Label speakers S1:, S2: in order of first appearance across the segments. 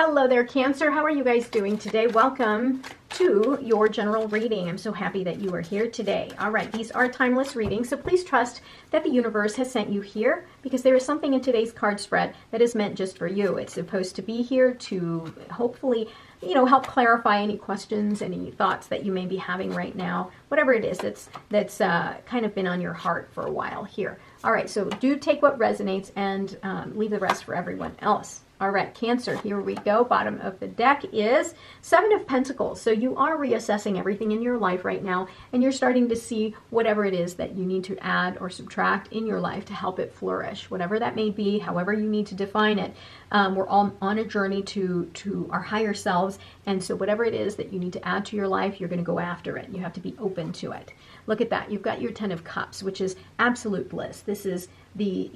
S1: Hello there, Cancer. How are you guys doing today? Welcome to your general reading. I'm so happy that you are here today. All right, these are timeless readings, so please trust that the universe has sent you here because there is something in today's card spread that is meant just for you. It's supposed to be here to hopefully, help clarify any questions, any thoughts that you may be having right now, whatever it is that's kind of been on your heart for a while here. All right, so do take what resonates and leave the rest for everyone else. All right, Cancer, here we go. Bottom of the deck is Seven of Pentacles. So you are reassessing everything in your life right now, and you're starting to see whatever it is that you need to add or subtract in your life to help it flourish, whatever that may be, however you need to define it. We're all on a journey to our higher selves, and so whatever it is that you need to add to your life, you're going to go after it. You have to be open to it. Look at that. You've got your Ten of Cups, which is absolute bliss. This is the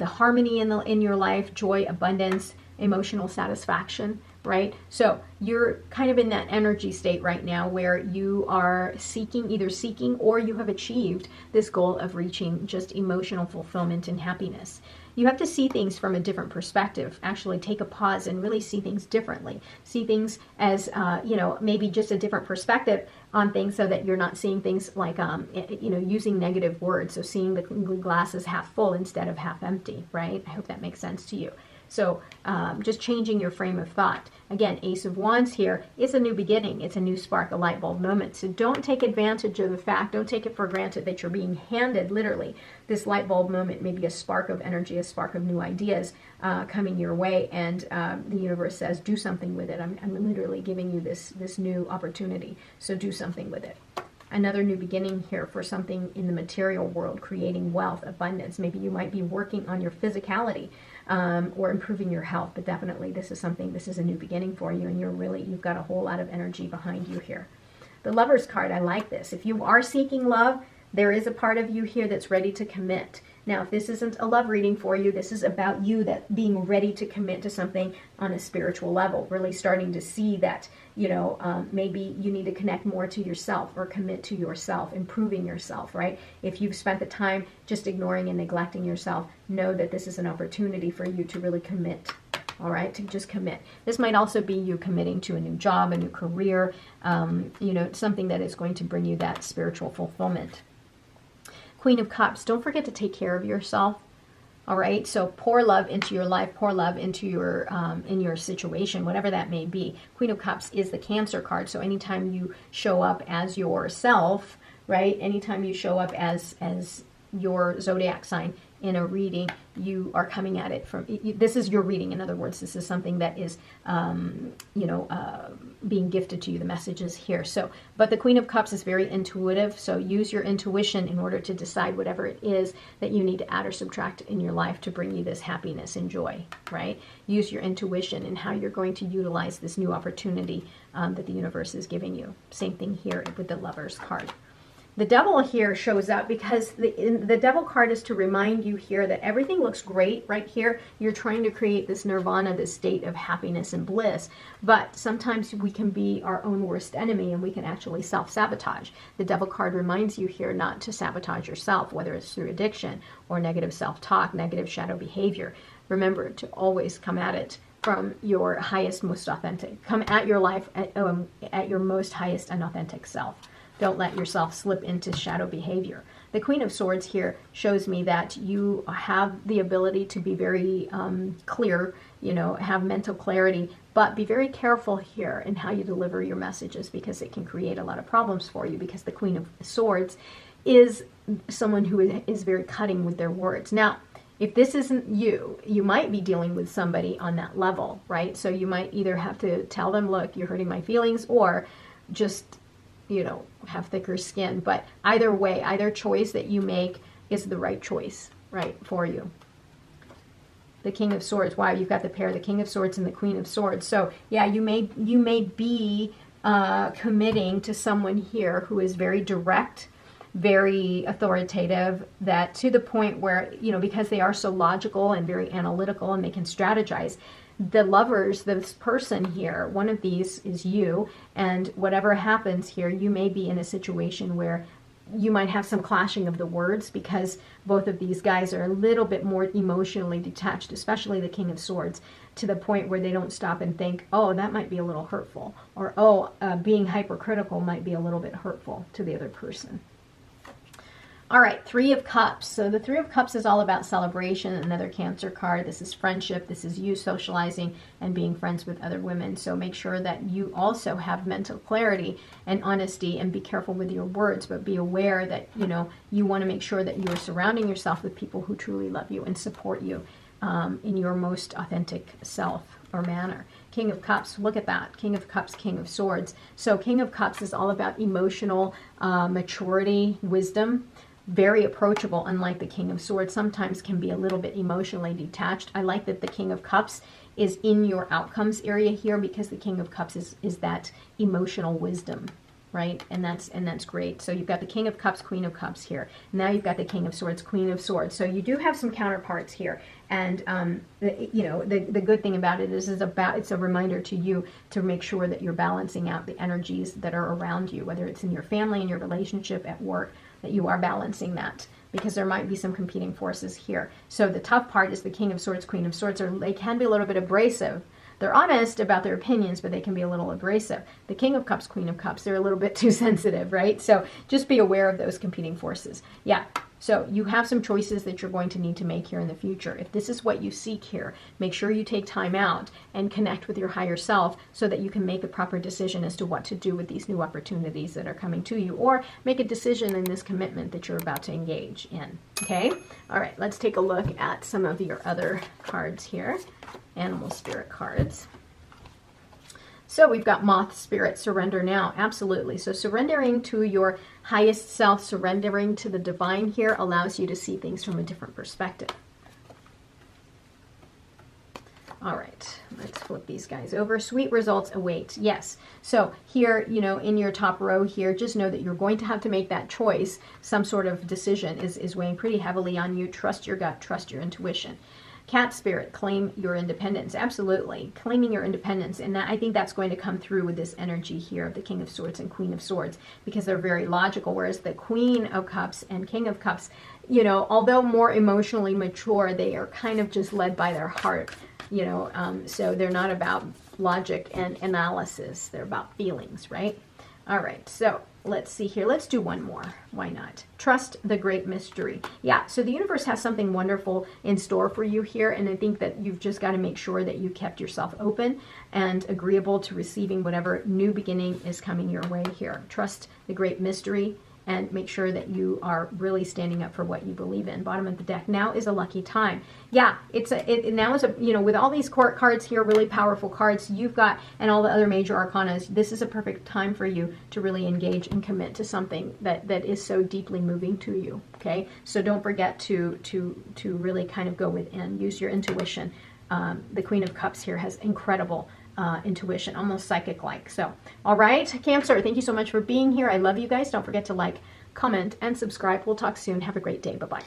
S1: harmony in your life, joy, abundance, emotional satisfaction, right? So you're kind of in that energy state right now where you are either seeking or you have achieved this goal of reaching just emotional fulfillment and happiness. You have to see things from a different perspective. Actually take a pause and really see things differently. See things as, maybe just a different perspective on things so that you're not seeing things like, using negative words. So seeing the glass as half full instead of half empty, right? I hope that makes sense to you. So just changing your frame of thought. Again, Ace of Wands here is a new beginning. It's a new spark, a light bulb moment. So don't take advantage of the fact, don't take it for granted that you're being handed literally this light bulb moment, maybe a spark of energy, a spark of new ideas coming your way. And the universe says, do something with it. I'm literally giving you this new opportunity. So do something with it. Another new beginning here for something in the material world, creating wealth, abundance. Maybe you might be working on your physicality or improving your health, but definitely this is a new beginning for you, and you've got a whole lot of energy behind you here. The Lover's card, I like this. If you are seeking love, there is a part of you here that's ready to commit. Now, if this isn't a love reading for you, this is about you that being ready to commit to something on a spiritual level, really starting to see that, maybe you need to connect more to yourself or commit to yourself, improving yourself, right? If you've spent the time just ignoring and neglecting yourself, know that this is an opportunity for you to really commit. All right, to just commit. This might also be you committing to a new job, a new career, something that is going to bring you that spiritual fulfillment. Queen of Cups, don't forget to take care of yourself. All right, so pour love into your life, pour love into your in your situation, whatever that may be. Queen of Cups is the Cancer card, so anytime you show up as yourself, right? Anytime you show up as your zodiac sign in a reading, you are coming at it from, this is your reading. In other words, this is something that is, being gifted to you. The message is here. So, but the Queen of Cups is very intuitive. So use your intuition in order to decide whatever it is that you need to add or subtract in your life to bring you this happiness and joy, right? Use your intuition in how you're going to utilize this new opportunity that the universe is giving you. Same thing here with the Lover's card. The Devil here shows up because the Devil card is to remind you here that everything looks great right here. You're trying to create this nirvana, this state of happiness and bliss. But sometimes we can be our own worst enemy and we can actually self-sabotage. The Devil card reminds you here not to sabotage yourself, whether it's through addiction or negative self-talk, negative shadow behavior. Remember to always come at it from your highest, most authentic. Come at your life at your most highest and authentic self. Don't let yourself slip into shadow behavior. The Queen of Swords here shows me that you have the ability to be very clear, have mental clarity, but be very careful here in how you deliver your messages because it can create a lot of problems for you because the Queen of Swords is someone who is very cutting with their words. Now, if this isn't you, you might be dealing with somebody on that level, right? So you might either have to tell them, look, you're hurting my feelings, or just have thicker skin. But either way, either choice that you make is the right choice, right, for you. The King of Swords. Wow, you've got the pair, the King of Swords and the Queen of Swords. So yeah, you may be committing to someone here who is very direct, very authoritative, that to the point where, because they are so logical and very analytical and they can strategize, the lovers, this person here, one of these is you, and whatever happens here, you may be in a situation where you might have some clashing of the words because both of these guys are a little bit more emotionally detached, especially the King of Swords, to the point where they don't stop and think, oh, that might be a little hurtful, or oh, being hypercritical might be a little bit hurtful to the other person. All right, Three of Cups. So the Three of Cups is all about celebration. Another Cancer card. This is friendship. This is you socializing and being friends with other women. So make sure that you also have mental clarity and honesty, and be careful with your words, but be aware that, you know, you want to make sure that you are surrounding yourself with people who truly love you and support you in your most authentic self or manner. King of Cups, look at that. King of Cups, King of Swords. So King of Cups is all about emotional maturity, wisdom. Very approachable, unlike the King of Swords. Sometimes can be a little bit emotionally detached. I like that the King of Cups is in your outcomes area here, because the King of Cups is that emotional wisdom, right? And that's great. So you've got the King of Cups, Queen of Cups here. Now you've got the King of Swords, Queen of Swords. So you do have some counterparts here. And you know, the good thing about it is it's a reminder to you to make sure that you're balancing out the energies that are around you, whether it's in your family, in your relationship, at work, that you are balancing that, because there might be some competing forces here. So the tough part is the King of Swords, Queen of Swords, they can be a little bit abrasive. They're honest about their opinions, but they can be a little abrasive. The King of Cups, Queen of Cups, they're a little bit too sensitive, right? So just be aware of those competing forces. Yeah, so you have some choices that you're going to need to make here in the future. If this is what you seek here, make sure you take time out and connect with your higher self so that you can make a proper decision as to what to do with these new opportunities that are coming to you, or make a decision in this commitment that you're about to engage in. Okay? All right, let's take a look at some of your other cards here. Animal spirit cards. So we've got Moth Spirit, surrender now. Absolutely. So surrendering to your highest self, surrendering to the divine here allows you to see things from a different perspective. All right, let's flip these guys over. Sweet results await. Yes. So here, you know, in your top row here, just know that you're going to have to make that choice. Some sort of decision is weighing pretty heavily on you. Trust your gut, trust your intuition. Cat Spirit, claim your independence. Absolutely. Claiming your independence. And I think that's going to come through with this energy here of the King of Swords and Queen of Swords, because they're very logical. Whereas the Queen of Cups and King of Cups, you know, although more emotionally mature, they are kind of just led by their heart, you know, so they're not about logic and analysis. They're about feelings, right? All right, so let's see here. Let's do one more. Why not? Trust the great mystery. Yeah, so the universe has something wonderful in store for you here, and I think that you've just got to make sure that you kept yourself open and agreeable to receiving whatever new beginning is coming your way here. Trust the great mystery, and make sure that you are really standing up for what you believe in. Bottom of the deck, now is a lucky time. Yeah, now is a, you know, with all these court cards here, really powerful cards you've got, and all the other major arcanas, this is a perfect time for you to really engage and commit to something that is so deeply moving to you. Okay, so don't forget to really kind of go within, use your intuition. The Queen of Cups here has incredible intuition, almost psychic-like. So, all right, Cancer, thank you so much for being here. I love you guys. Don't forget to like, comment, and subscribe. We'll talk soon. Have a great day. Bye-bye.